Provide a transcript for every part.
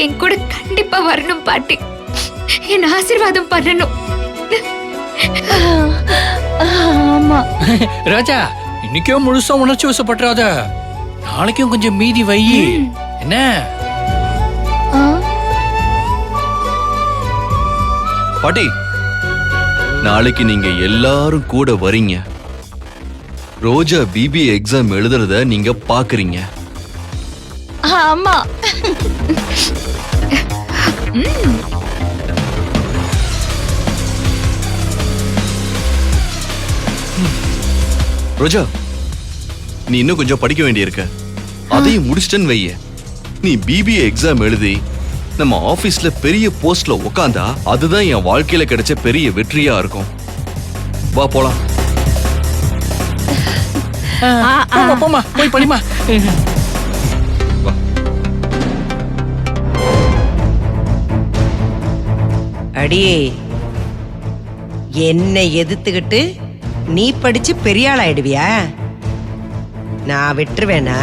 என் கூட கண்டிப்பா வரணும் பாட்டி. என் ஆசீர்வாதம் பண்ணணும். ஆமா ராஜா, இன்னைக்கும் முழுசா உணர்ச்சி வசப்பட்டுறாத. நாளைக்கும் கொஞ்சம் மீதி வை. என்ன பாட்டி, நாளைக்கு நீங்க எல்லாரும் கூட வரீங்க. ரோஜா பிபிஏ எக்ஸாம் எழுதுறத நீங்க பாக்குறீங்க. ஆமா. ரோஜா, நீ இன்னும் கொஞ்சம் படிக்க வேண்டியிருக்க. அதையும் முடிச்சிட்டேன்னு வைய, நீ பிபிஏ எக்ஸாம் எழுதி நம்ம ஆபீஸ்ல பெரிய போஸ்ட்ல உக்காந்தா அதுதான் என் வாழ்க்கையில கிடைச்ச பெரிய வெற்றியா இருக்கும். வா போலாம். போமா, போய் படிமா. அடியே, என்னை எதிர்த்துக்கிட்டு நீ படிச்சு பெரிய ஆள் ஆயிடுவியா? நான் விட்டுருவேனா?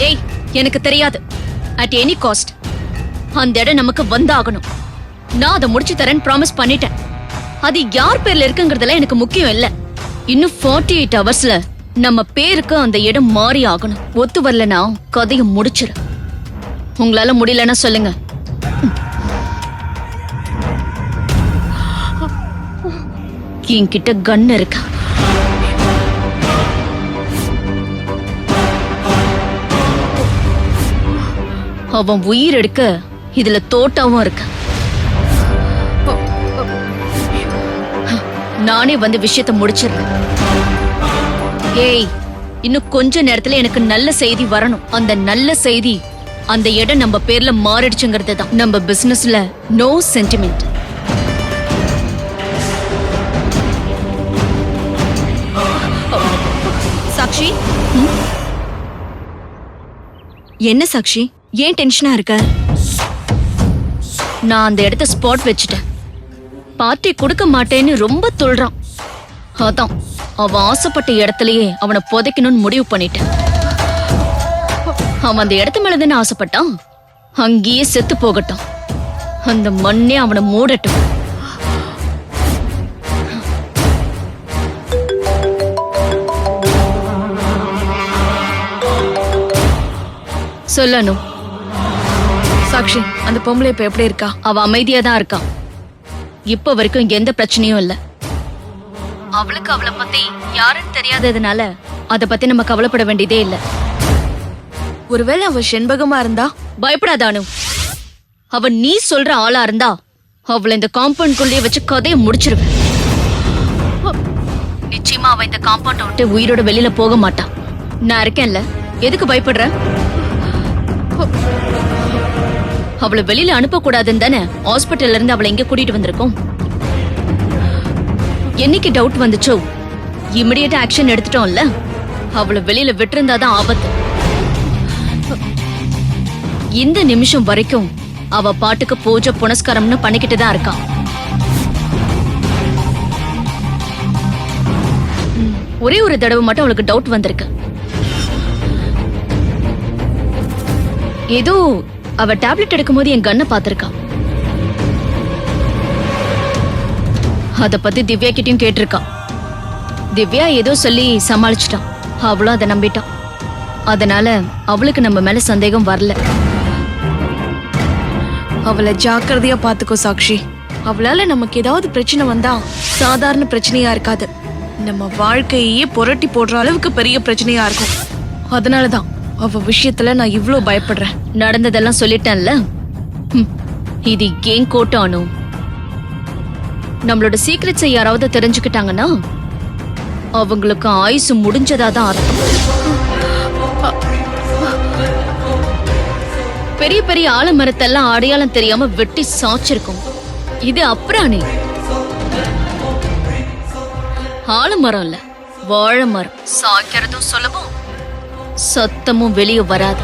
ஏய், எனக்கு தெரியாது. அட் எனி காஸ்ட் அந்த இடம் நமக்கு வந்தாகணும். நான் அதை முடிச்சு தரேன்னு ப்ராமிஸ் பண்ணிட்டேன். அது யார் பேர்ல இருக்குங்கிறதெல்லாம் எனக்கு முக்கியம் இல்ல. இன்னும் 48 ஹவர்ஸ்ல நம்ம பேருக்கு அந்த இடம் மாறி ஆகணும். ஒத்து வரலனா கதையை முடிச்சிரு. உங்களால முடியலன்னா சொல்லுங்க. என்கிட்ட கன் இருக்கா? அவன் உயிர் எடுக்க இதுல தோட்டாவும் இருக்கு. நானே வந்து விஷயத்தை முடிச்சிருக்கேன். ஏய், இன்னும் கொஞ்ச நேரத்துல எனக்கு நல்ல செய்தி வரணும். அந்த நல்ல செய்தி அந்த இடம் நம்ம பேர்ல மாறிடுச்சுங்கிறது தான். நம்ம பிசினஸ்ல நோ சென்டிமெண்ட். சாக்ஷி, என்ன சாக்ஷி, ஏன் டென்ஷனா இருக்க? நான் அந்த இடத்த ஸ்பாட் வச்சுட்டேன். பார்ட்டி கொடுக்க மாட்டேன்னு ரொம்ப துள்றான். அதான் அவன் ஆசைப்பட்ட இடத்துலயே அவனை புதைக்கணும்னு முடிவு பண்ணிட்டேன். அவன் அந்த இடத்து மேலதானே ஆசைப்பட்டான். அங்கேயே செத்து போகட்டும். அந்த மண்ணே அவனை மூடட்டும். சொல்லணும். சாக்ஷி, அந்த பொம்பளை இப்ப எப்படி இருக்கா? அவ அமைதியா தான் இருக்கா. இப்ப வரைக்கும் இங்க எந்த பிரச்சனையும் இல்ல. அவளுக்கு அவளை பத்தி யாருன்னு தெரியாததுனால அத பத்தி நம்ம கவலைப்பட வேண்டியதே இல்ல. ஒருவேளை அவ செண்பகமா இருந்தா? பயப்படாத அனு. அவ நீ சொல்ற ஆளா இருந்தா அவளை இந்த காம்பவுண்ட்குள்ளேயே வச்சு கதையை முடிச்சிருவேன். நிச்சயமா அவ இந்த காம்பவுண்ட் விட்டு உயிரோட வெளியில போக மாட்டா. நான் இருக்கேன்ல, எதுக்கு பயப்படுற? அவளை வெளியில அனுப்ப கூடாதுன்னு தானே ஹாஸ்பிட்டல்ல இருந்து அவளை இங்க கூட்டிட்டு வந்திருக்கோம். என்னைக்கு டவுட் வந்துச்சோ இமிடியேட்டா ஆக்ஷன் எடுத்துட்டோம்ல. அவளை வெளியில விட்டிருந்தாதான் ஆபத்து. இந்த நிமிஷம் வரைக்கும் அவ பாட்டுக்கு பூஜை புனஸ்காரம்னு பண்ணிக்கிட்டு தான் இருக்கா. ஒரே ஒரு தடவை மட்டும் அவளுக்கு டவுட் வந்திருக்கு. ஏதோ அவ டேப்லெட் எடுக்கும் போது என் கண்ணை பாத்திருக்கா. அத பத்தி திவ்யா கிட்டயும் கேட்டிருக்கா. திவ்யா ஏதோ சொல்லி சமாளிச்சிட்டான். அவளும் அதை நம்பிட்டான். அதனால அவளுக்கு நம்ம மேல சந்தேகம் வரல. அவளை ஜாக்கிரதையா பாத்துக்கோ சாக்ஷி. அவளால நமக்கு ஏதாவது பிரச்சனை வந்தா சாதாரண பிரச்சனையா இருக்காது. நம்ம வாழ்க்கையே புரட்டி போடுற அளவுக்கு பெரிய பிரச்சனையா இருக்கும். அதனாலதான் அவ விஷயத்துல நான் இவ்ளோ பயப்படுறேன். நடந்ததெல்லாம் சொல்லிட்டேன்ல. இது ஏன் கோட்டானோ? நம்மளோட சீக்ரெட்ஸை யாராவது தெரிஞ்சுக்கிட்டாங்கன்னா அவங்களுக்கு ஆயுசு முடிஞ்சதாதான் அர்த்தம். பெரிய பெரிய ஆலமரத்தெல்லாம் அடையாளம் தெரியாம வெட்டி சாச்சிருக்கும். இது அப்ராணி. ஆலமரம் இல்ல, வாழை மரம். சாய்க்கிறதும் சுலபம், சத்தமும் வெளியே வராது.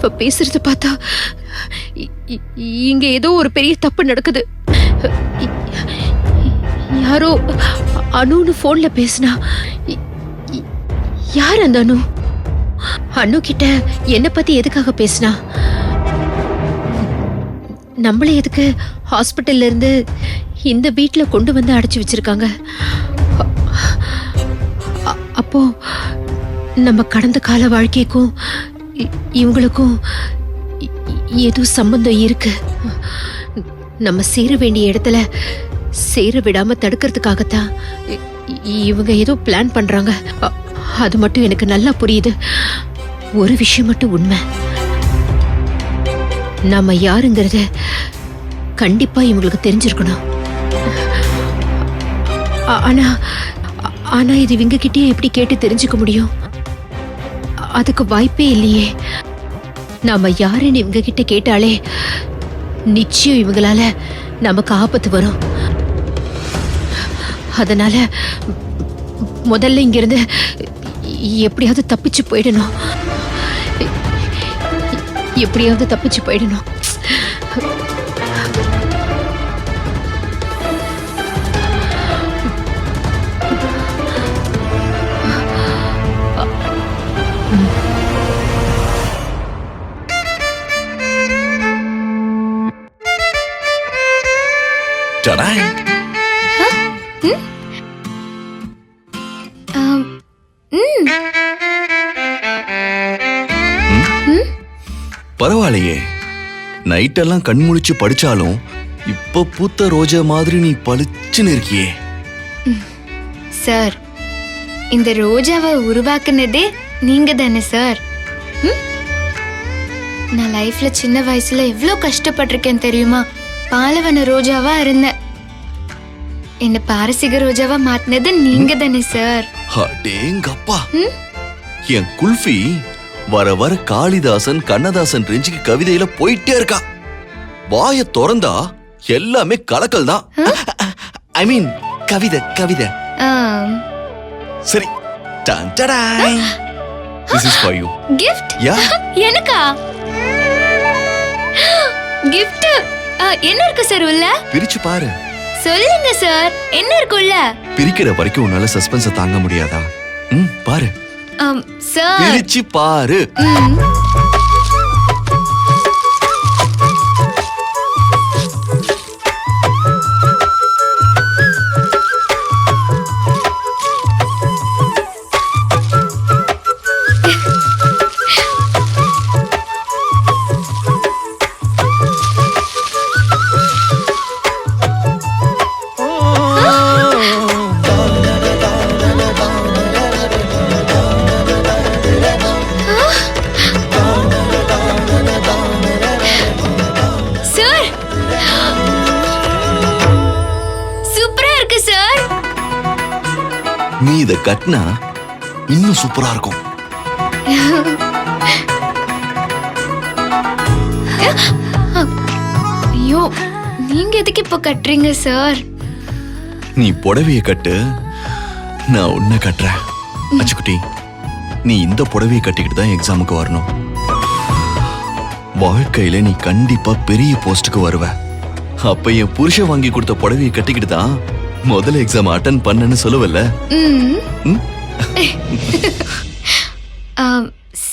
அவ பேசுறது பார்த்தா இங்க ஏதோ ஒரு பெரிய தப்பு நடக்குது. யாரோ அனுன்னு போன்ல பேசினா. யார் அந்த அனு? அனு கிட்ட என்ன பத்தி எதுக்காக பேசினா? நம்மள எதுக்கு ஹாஸ்பிட்டல்ல இருந்து இந்த வீட்ல கொண்டு வந்து அடைச்சு வச்சிருக்காங்க? அப்போ நம்ம கடந்த கால வாழ்க்கைக்கும் இவங்களுக்கும் ஏதோ சம்பந்தம் இருக்கு. நம்ம சேர வேண்டிய இடத்துல சேர விடாம தடுக்கிறதுக்காகத்தான் இவங்க ஏதோ பிளான் பண்றாங்க. அது மட்டும் எனக்கு நல்லா புரியுது. ஒரு விஷயம் மட்டும் உண்மை, நாம யாருங்கிறத கண்டிப்பா இவங்களுக்கு தெரிஞ்சிருக்கணும். ஆனா ஆனா இது இவங்க கிட்டே எப்படி கேட்டு தெரிஞ்சுக்க முடியும்? அதுக்கு வாய்ப்பே இல்லையே. நாம யாருன்னு இவங்க கிட்ட கேட்டாலே நிச்சயம் இவங்களால நமக்கு ஆபத்து வரும். அதனால முதல்ல இங்கிருந்து எப்படியாவது தப்பிச்சு போயிடணும். எப்படியாவது தப்பிச்சு போயிடணும். டடாய். பரவாயில்லையே, நைட்டெல்லாம் கண் முழிச்சு படிச்சாலும் இப்ப பூத்த ரோஜா மாதிரி நீ பளிச்சுன்னு இருக்கியே. சார், இந்த ரோஜாவை உருவாக்குனதே நீங்க தானே சார்? நான் லைஃப்ல சின்ன வயசுல எவ்வளவு கஷ்டப்பட்டிருக்கேன் தெரியுமா? பாலவன ரோஜாவா இருந்தேன். என்ன பாரசீக ரோஜாவா மாத்தினது நீங்க தானே சார்? அடேங்கப்பா, என் குல்ஃபி வர வர காளிதாசன் கண்ணதாசன் ரேஞ்சுக்கு கவிதையில போயிட்டே இருக்கா. வாய திறந்தா எல்லாமே கலக்கல் தான். ஐ மீன் கவிதை கவிதை. சரி, ton டடாய். This is for you. gift? Yeah. எனக்கா? gift? என்ன இருக்கு சார் உள்ள? பிரிச்சு பாரு. சொல்லுங்க சார், என்ன இருக்கு உள்ள? பிரிக்கிற வரைக்கும் உன்னால சஸ்பென்ஸ தாங்க முடியாதா? பாரு. சார், பிரிச்சு பாரு. நீ இத கட்டினா இன்னும் சூப்பரா இருக்கும். ஐயோ, நீங்க எதுக்கு இப்ப கட்டுறீங்க சார்? நீ புடவைய கட்டு, நான் உன்னை கட்டுறேன். அச்சுக்குட்டி, நீ இந்த புடவைய கட்டிக்கிட்டு தான் எக்ஸாமுக்கு வரணும். வாழ்க்கையில நீ கண்டிப்பா பெரிய போஸ்டுக்கு வருவ. அப்ப என் புருஷன் வாங்கி கொடுத்த புடவைய கட்டிக்கிட்டு தான் முதல்ல எக்ஸாம் அட்டன் பண்ணன்னு சொல்லுவல்ல?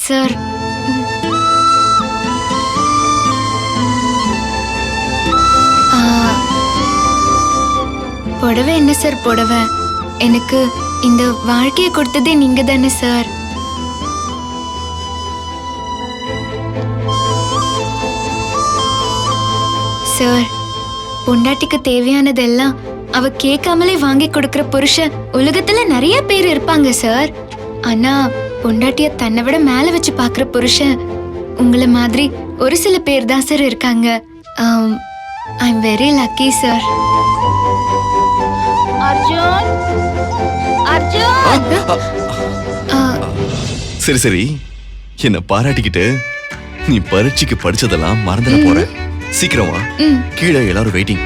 சார், புடவை என்ன சார் புடவை? எனக்கு இந்த வாழ்க்கையை கொடுத்ததே நீங்க தானே சார்? சார், பொண்டாட்டிக்கு தேவையானதெல்லாம் அவ கேட்காமலே வாங்கி கொடுக்கிற புருஷன் உலகத்துல நிறைய பேர் இருப்பாங்க சார். ஆனா பொண்டாட்டிய தன்னை விட மேல வச்சு பாக்குற புருஷன் உங்களை மாதிரி ஒரு சில பேர் தான் சார் இருக்காங்க. I am very lucky sir. Arjun, Arjun. சரி சரி, என்ன பாராட்டிக்கிட்டு நீ பரீட்சைக்கு படிச்சதெல்லாம் மறந்துட போற. சீக்கிரம் வா, கீழே எல்லாரும் வெயிட்டிங்.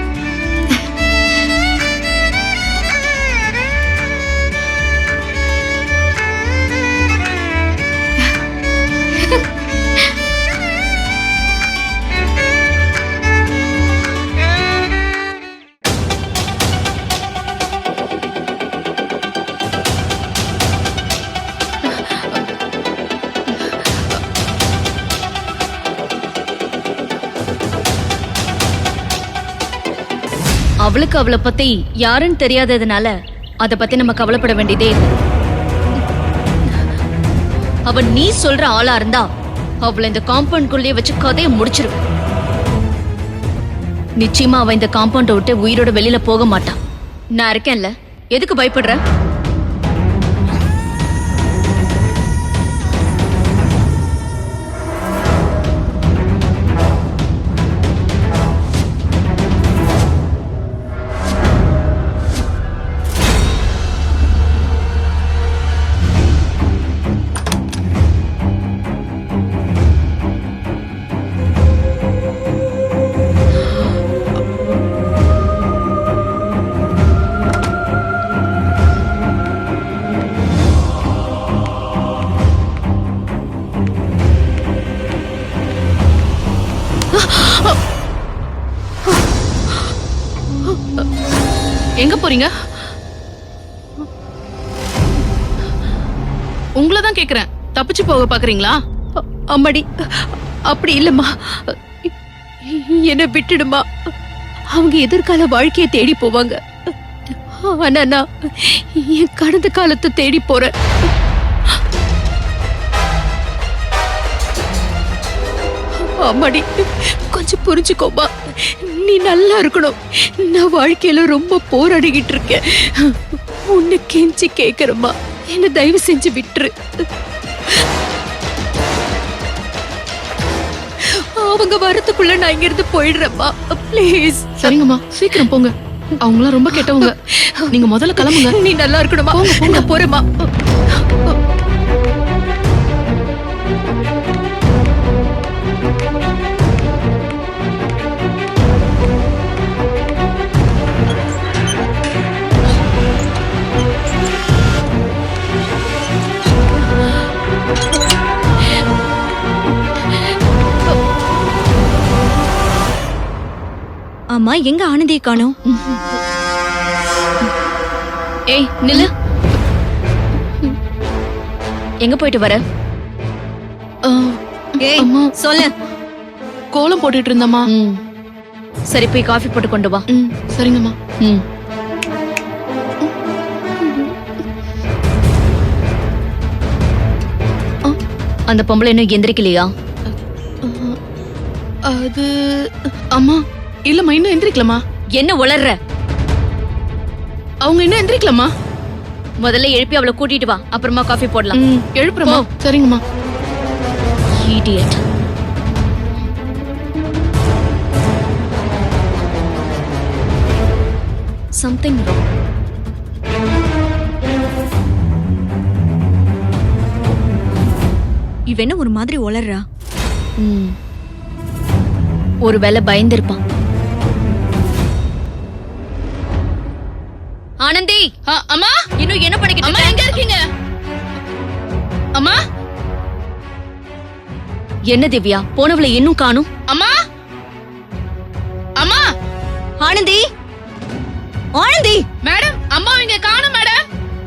அவளுக்கு அவளை பத்தி யாருன்னு தெரியாததுனால அத பத்தி நம்ம கவலைப்பட வேண்டியதே இல்லை. அவ நீ சொல்ற ஆளா இருந்தா அவளை இந்த காம்பவுண்ட்குள்ளேயே வச்சு கதையை முடிச்சிருவேன். நிச்சயமா அவ இந்த காம்பவுண்டை விட்டு உயிரோட வெளியில போக மாட்டான். நான் இருக்கேன்ல, எதுக்கு பயப்படுற? எங்க போறீங்க? உங்களை தான் கேக்குறேன். தப்பிச்சு போக பாக்குறீங்களா? அம்மாடி, அப்படி இல்லம்மா, என்ன விட்டுடுமா. அவங்க எதிர்கால வாழ்க்கையை தேடி போவாங்க. ஆனா நான் என் கடந்த காலத்தை தேடி போறேன். அம்மாடி, கொஞ்சம் புரிஞ்சுக்கோமா. நீ நல்லா இருக்கணும். நான் வாழ்க்கையில ரொம்ப போராடிக்கிட்டு இருக்கேன். உன்னை கெஞ்சி கேக்குறமா, என்ன தயவு செஞ்சு விட்டுரு. அவங்க வரத்துக்குள்ள நான் இங்க இருந்து போயிடுறேம்மா, ப்ளீஸ். சரிங்கம்மா, சீக்கிரம் போங்க. அவங்களாம் ரொம்ப கெட்டவங்க. நீங்க முதல்ல கிளம்புங்க. நீ நல்லா இருக்கணுமா. நான் போறேம்மா. அம்மா, எங்க ஆனந்தியை காணோம்? ஏய் நில்லு. எங்க போயிட்டு வர? ஏய் அம்மா, சொல்லு. கோலம் போட்டுட்டு இருந்தம்மா. சரி, போய் காஃபி போட்டு கொண்டு வா. சரிங்கம்மா. அந்த பொம்பளை இன்னும் எந்திரிக்கலையா? அது அம்மா இல்லம்மா, இன்னும் எந்திரிக்கலமா. என்ன உளர்ற? அவங்க இன்னும் எந்திரிக்கலமா. முதல்ல எழுப்பி அவளை கூட்டிட்டு வா, அப்புறமா காஃபி போடலாம். எழுப்புறமா. சரிங்கம்மா. Idiot. Something wrong. இவ என்ன ஒரு மாதிரி உளறா? ஒருவேளை பயந்திருப்பான். ஆனந்தி, அம்மா, இன்னும் என்ன பண்ணிக்கிட்டு அம்மா எங்க இருக்கீங்க? அம்மா, என்ன திவ்யா, போனவளை இன்னும் காணும்? அம்மா, அம்மா. ஆனந்தி, ஆனந்தி. மேடம், அம்மா இங்க காணும் மேடம்.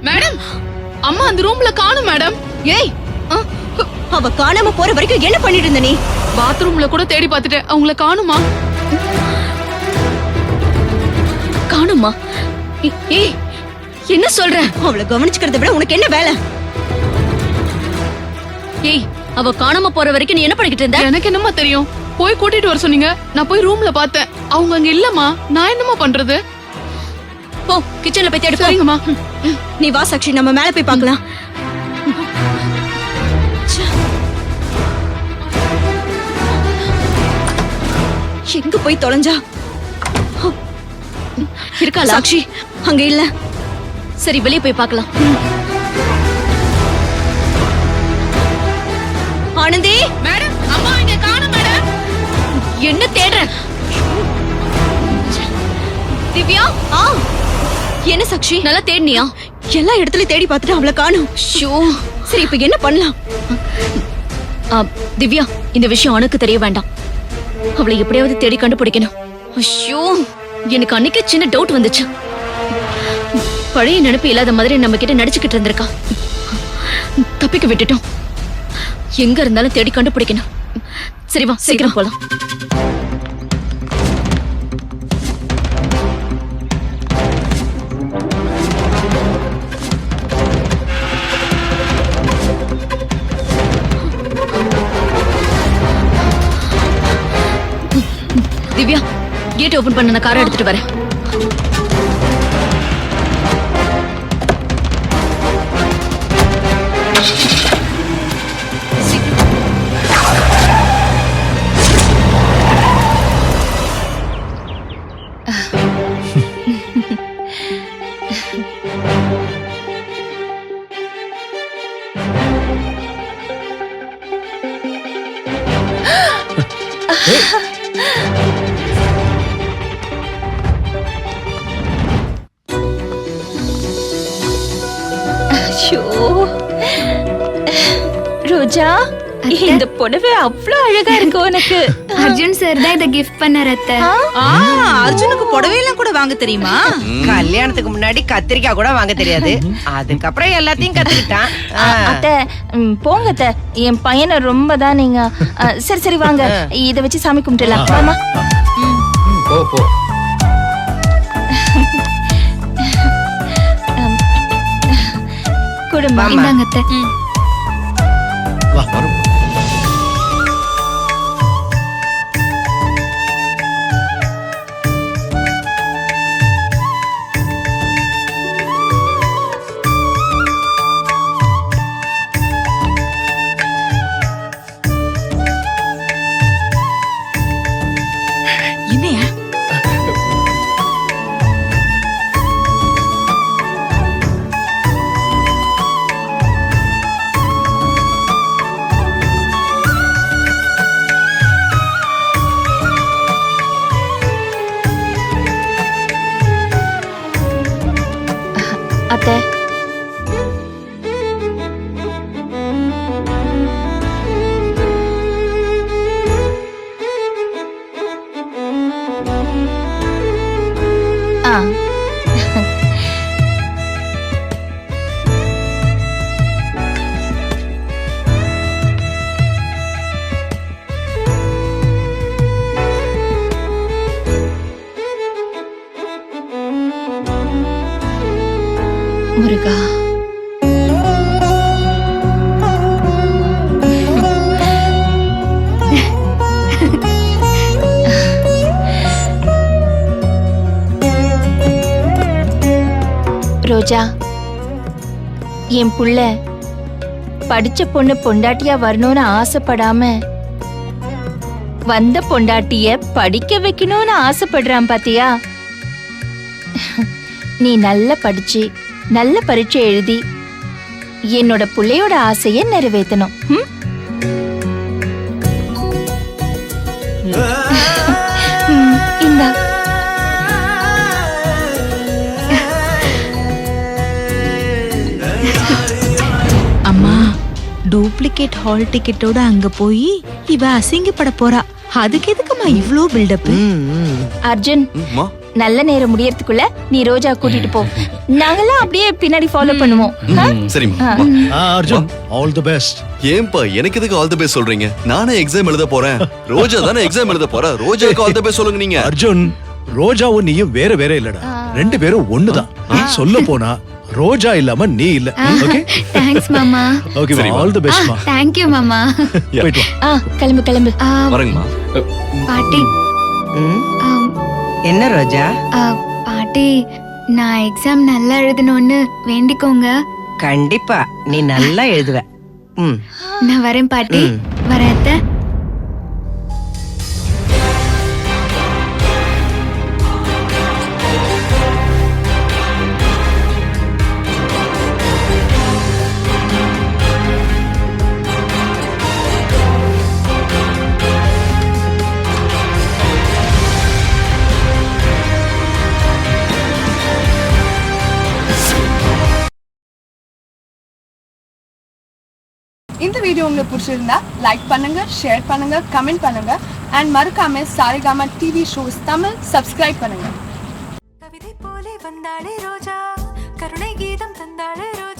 மேடம், அம்மா அந்த ரூம்ல காணும் மேடம். ஏய், அவ காணாம போற வரைக்கும் என்ன பண்ணிட்டு இருந்த நீ? பாத்ரூம்ல கூட தேடி பார்த்துட்டேன். அவங்கள காணுமா? காணுமா? ஏய், என்ன சொல்ற? அவளை கவனிச்சுக்கிறத விட உனக்கு என்ன வேலை? ஏய், அவ காணாம போற வரைக்கும் நீ என்ன பண்ணிக்கிட்டு இருந்த? எனக்கு என்னமா தெரியும்? போய் கூட்டிட்டு வர சொன்னீங்க. நான் போய் ரூம்ல பார்த்தேன். அவங்க அங்க இல்லம்மா. நான் என்னமா பண்றது? போ, கிச்சன்ல போய் தேடு. போ. சரிங்கம்மா. நீ வா சாக்ஷி, நம்ம மேல போய் பார்க்கலாம். எங்க போய் தொலைஞ்சா? இருக்காளா? சாக்ஷி அங்க இல்ல. சரி, வெளியே போய் பார்க்கலாம். ஆனந்தி, மேடம், அம்மா இங்க காணும் மேடம். என்ன தேடுற? திவ்யா, என்ன சாக்ஷி? நல்லா தேடினியா? எல்லா இடத்துலயும் தேடி பார்த்துட்டு அவளை காணோம். ஷோ. சரி, இப்ப என்ன பண்ணலாம்? திவ்யா, இந்த விஷயம் அவனுக்கு தெரிய வேண்டாம். அவளை எப்படியாவது தேடி கண்டுபிடிக்கணும். ஐயோ, எனக்கு அன்னைக்கு சின்ன டவுட் வந்துச்சு. பழைய நினைப்பு இல்லாத மாதிரி நம்ம கிட்ட நடிச்சுக்கிட்டு இருந்திருக்கா. தப்பிக்க விட்டுட்டோம். எங்க இருந்தாலும் தேடி கண்டுபிடிக்கணும். சரி வா, சீக்கிரம் போலாம். திவ்யா கேட் ஓபன் பண்ண நான் காரை எடுத்துட்டு வரேன். ரோஜா, இந்த புடவை அவ்வளவு அழகா இருக்கு உனக்கு. அர்ஜுன் சார் தான் இதை கிஃப்ட் பண்ணார் அத்தை. அர்ஜுனுக்கு புடவையெல்லாம் கூட வாங்க தெரியுமா? கல்யாணத்துக்கு முன்னாடி கத்திரிக்காய் கூட வாங்க தெரியாது, அதுக்கப்புறம் எல்லாத்தையும் கத்துக்கிட்டான். அத்தை போங்க அத்தை, என் பையனை ரொம்ப தான் நீங்க. சரி சரி வாங்க, இத வச்சு சாமி கும்பிட்டுலாம். வாமா. போ போ. குடும்பம் இந்தாங்க அத்தை. வரும். என்னையா? அத்தை முருகா. ரோஜா, என் புள்ள படிச்ச பொண்ணு பொண்டாட்டியா வரணும்னு ஆசைப்படாம வந்த பொண்டாட்டிய படிக்க வைக்கணும்னு ஆசைப்படுறான் பாத்தியா? நீ நல்லா படிச்சு நல்ல பரீட்சை எழுதி என்னோட புள்ளையோட ஆசையை நிறைவேற்றணும். இந்தா. அம்மா, டூப்ளிகேட் ஹால் டிக்கெட்டோட அங்க போய் இவ அசிங்கப்பட போறா. அதுக்கு எதுக்குமா இவ்ளோ பில்டப்? அர்ஜுன், அம்மா, நல்ல நேரம் முடியறதுக்குள்ள நீ ரோஜா கூட்டிட்டு போ, நாங்கெல்லாம் அப்படியே பின்னாடி ஃபாலோ பண்ணுவோம். சரிம்மா. Arjun, all the best. ஏன்பா எனக்கு எதுக்கு ஆல் தி பெஸ்ட் சொல்றீங்க? நானே எக்ஸாம் எழுத போறேன். ரோஜா தானே எக்ஸாம் எழுத போறா. ரோஜாக்கு ஆல் தி பெஸ்ட் சொல்லுங்க நீங்க. அர்ஜுன், ரோஜாவும் நீயும் வேற வேற இல்லடா, ரெண்டு பேரும் ஒண்ணுதான். சொல்ல போனா ரோஜா இல்லாம நீ இல்ல. ஓகே, தேங்க்ஸ் மாமா. ஓகே, ஆல் தி பெஸ்ட் மா. தேங்க்யூ மாமா. போயிட்டு வா. கிளம்பு கிளம்பு. வரேங்கம்மா. பாட்டி, என்ன ரோஜா? பாட்டி, நான் எக்ஸாம் நல்லா எழுதணும்னு வேண்டிக்கோங்க. கண்டிப்பா நீ நல்லா எழுதுவ. நான் வரேன் பாட்டி. வரேன் அத்தை. இந்த வீடியோ உங்களுக்கு பிடிச்சிருந்தா லைக் பண்ணுங்க, ஷேர் பண்ணுங்க, கமெண்ட் பண்ணுங்க அண்ட் மறக்காம Saregama TV shows Tamil subscribe பண்ணுங்க. கவிதை போலே வந்தாளே ரோஜா, கருணை கீதம் தந்தாளே ரோஜா.